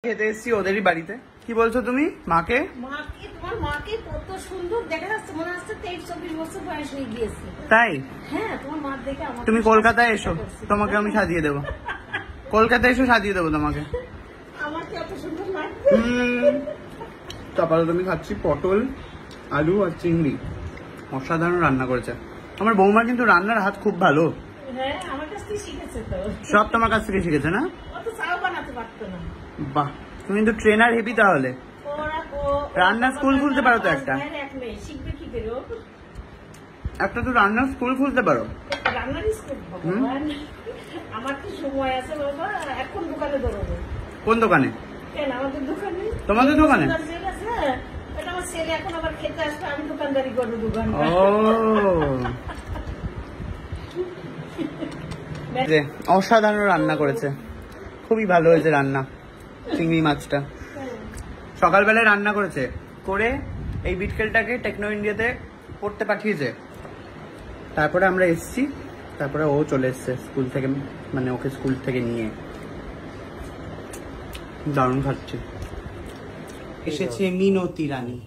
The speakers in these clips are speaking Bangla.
খেতে এসেছি ওদেরই বাড়িতে। কি বলছো তুমি? মাকে তোমার মাকে কত সুন্দর দেখা যাচ্ছে, মনে হচ্ছে 23-24 বছর বয়স হয়ে গিয়েছে। তাই? হ্যাঁ, তোমার মা দেখে আমার। তুমি কলকাতায় এসো, তোমাকে আমি সাজিয়ে দেবো। কলকাতায় এসো, সাজিয়ে দেবো তোমাকে। আমার কি এত সুন্দর লাগছে? তারপরে তুমি খাচ্ছি পটল, আলু আর চিংড়ি। অসাধারণ রান্না করেছে আমার বৌমা, কিন্তু রান্নার হাত খুব ভালো। হ্যাঁ, আমার কাছ থেকে শিখেছে তো। সব তোমার কাছ থেকে শিখেছে না? অত চাও বানাতে পারতো না। বাহ, তুমি কিন্তু ট্রেনার হেভি তাহলে। রান্নার স্কুল খুলতে পারো তো একটা। শিখবে কি করে? একটা তো রান্নার স্কুল খুলতে পারো। রান্নার স্কুল? ভগবান, আমার তো সময় আছে বাবা, এখন দোকানে ধরবো। কোন দোকানে? কেন আমাদের দোকানে? তোমাদের দোকানে? এটা আমার ছেলে এখন আবার খেতে আসবে, আমি দোকানদারি করবো দোকান। ও অসাধারণ রান্না করেছে, খুবই ভালো হয়েছে রান্না। চিংড়ি মাছটা সকালবেলায় রান্না করেছে, করে এই বিটকেলটাকে টেকনো ইন্ডিয়াতে পড়তে পাঠিয়েছে। তারপরে আমরা এসছি, তারপরে ও চলে এসছে স্কুল থেকে, মানে ওকে স্কুল থেকে নিয়ে। দারুণ খাচ্ছি। এসেছে মিনতি রানী।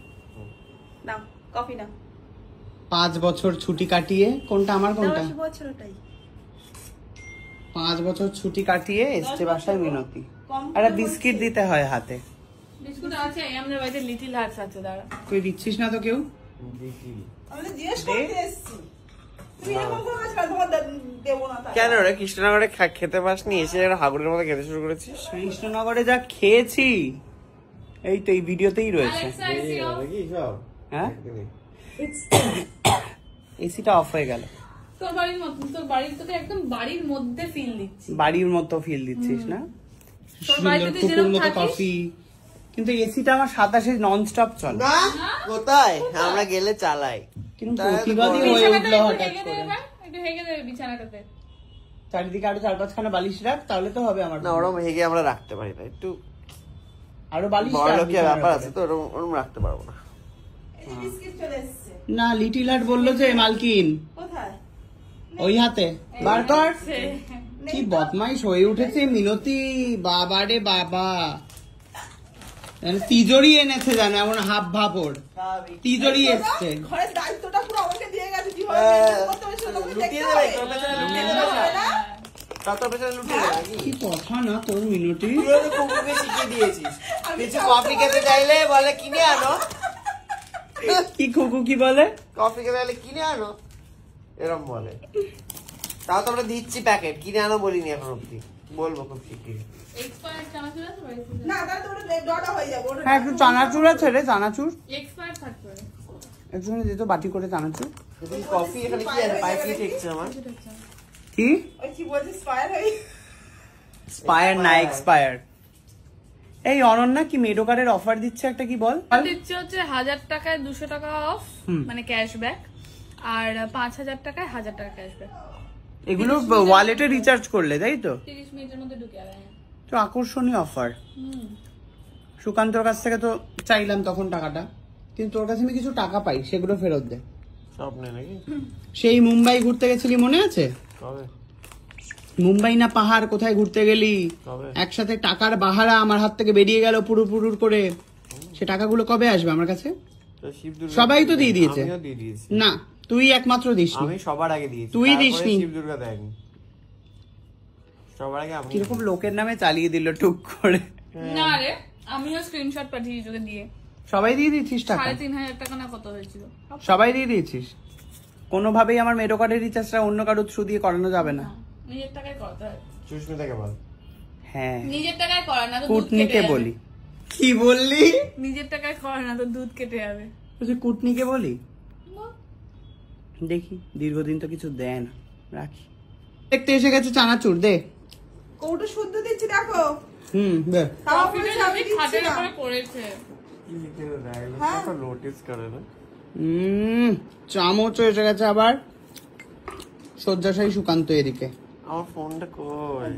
নাও কফি নাও। 5 বছর ছুটি কাটিয়ে, কোনটা আমার কোনটা? 10 বছরটাই। 5 বছর ছুটি কাটিয়ে এসছে বাসায় মিনতি। একটা বিস্কিট দিতে হয় হাতে। বিস্কুট আছে আমাদের বাড়িতে, লিটল হার্টস আছে। দাঁড়া, তুই দিচ্ছিস না তো কেউ? আমি জিজ্ঞেস করতে এসেছি। তুমি এরকম করে তোমার দেবো না। কেন রে কৃষ্ণনগরে খেতে পাসনি, এসে হাগুরের মতো খেতে শুরু করেছিস? কৃষ্ণনগরে যা খেয়েছি এই তো এই ভিডিওতেই রয়েছে। হ্যাঁ, এসিটা অফ হয়ে গেল। তোর বাড়ির মতো, তোর বাড়ির তোকে একদম বাড়ির মধ্যে ফিল দিচ্ছি। বাড়ির মতো ফিল দিচ্ছিস না? তোর বাড়িতে তুই কুকুর যেরকম মতো থাকিস। কফি, কিন্তু এসিটা আমার 27 নন স্টপ চলে। না কোথায়, আমরা গেলে চালাই। কিন্তু তাহলে তো প্রতিবাদই হয়ে বিছানাটা উঠলো একটু হঠাৎ হেগে করে। দেবে, একটু হেগে দেবে বিছানাটাতে। চারিদিকে আরো 4-5খানা বালিশ রাখ, তাহলে তো হবে আমার। না ওরম হেগে আমরা রাখতে পারি না, একটু আরো বালিশ বড় রাখ লোকের ব্যাপার বিছানার আছে উপরে। তো, ওরম রাখতে পারবো না। বিস্কিট চলে এসেছে। না, লিটিল হার্ট বললো যে মালকিন কোথায়? ওই হাতে বার কর। সে কি বদমাইশ হয়ে উঠেছে মিনতি, বাবা রে বাবা। তিজোরি এনেছে জানো, এমন হাফ ভাপড় তিজোরি এসছে। ঘরের দায়িত্বটা পুরো আমাকে দিয়ে গেছে। লুটিয়ে দেবে তোর পেছনে, লুটিয়ে দেবে না? তোর পেছনে লুটিয়ে দেবে নাকি? কি কথা না তোর মিনতি। তুই ওর কুকুরকে শিখিয়ে দিয়েছিস, কিছু কফি খেতে চাইলে বলে কিনে আনো। কি খুকু কি বলে? কফি খেতে চাইলে কিনে আনো, এরম বলে। তাও তো আমরা দিচ্ছি প্যাকেট, কিনে আনো বলিনি এখন অব্দি, বলবো খুব শিগগিরই। এক্সপায়ার চানাচুর আছে বাড়িতে? না তাহলে তো ওটা ডটা হয়ে যাবে। ওটা হ্যাঁ, একটু চানাচুর আছে রে, চানাচুর এক্সপায়ার থাকবে। একটুখানি দিত বাটি করে চানাচুর। কফি এখানে কি আছে, পাইপ লিক ঠেকছে আমার। কি ওই কি বলছিস ফায়ার হয়ে স্পায়ার না এক্সপায়ার? এই অনন্যা কি মেডোকারের অফার দিচ্ছে একটা, কি বল? দিচ্ছে হচ্ছে 1000 টাকায় 200 টাকা অফ, মানে ক্যাশব্যাক, আর 5000 টাকায় 1000 টাকা ক্যাশব্যাক। এগুলো ওয়ালেটে রিচার্জ করলে, তাই তো? 30 মিনিটের মধ্যে ঢুকে যাবে। তো আকর্ষণীয় অফার। সুকান্তর কাছ থেকে তো চাইলাম তখন টাকাটা, কিন্তু তোর কাছে আমি কিছু টাকা পাই, সেগুলো ফেরত দে। স্বপ্নে নাকি? সেই মুম্বাই ঘুরতে গেছিলি, মনে আছে? কবে? মুম্বাই না পাহাড়, কোথায় ঘুরতে গেলি? কবে? একসাথে টাকার বাহারা আমার হাত থেকে বেরিয়ে গেল পুরুর পুরুর করে। সে টাকাগুলো কবে আসবে আমার কাছে? সবাই তো দিয়ে দিয়েছে। আমিও দিয়ে দিয়েছি। না, তুই একমাত্র দিস। আমি সবার আগে দিয়েছি, তুই তারপরে দিসনি। শিব দুর্গা দেয়নি, সবার আগে আমি। কিরকম লোকের নামে চালিয়ে দিল টুক করে। না রে, আমিও স্ক্রিনশট পাঠিয়েছি তোকে দিয়ে। সবাই দিয়ে দিয়েছিস টাকা? 3500 টাকা না কত হয়েছিল? সবাই দিয়ে দিয়েছিস? কোনোভাবেই আমার মেডো কার্ডের রিচার্জটা অন্য কারোর থ্রু দিয়ে করানো যাবে না। নিজের টাকায় করতে হয়। সুস্মিতাকে বল। হ্যাঁ, নিজের টাকায় করা না তো দুধ কেটে কুটনিকে যাবে। বলি। কি বললি? নিজের টাকায় করা না তো দুধ কেটে যাবে। বলছি কুটনিকে বলি। দেখি, দীর্ঘদিন তো কিছু দেয় না, রাখি। দেখতে এসে গেছে চানাচুর, দে। কৌটো শুদ্ধ দিচ্ছি দেখো। দে। তাও কফিটা বলছে আমি আমি দিচ্ছি খাটের না। উপরে পড়েছে। নোটিস করে না। চামচও এসে গেছে আবার। শয্যাশায়ী সুকান্ত এদিকে। আমার ফোনটা কই?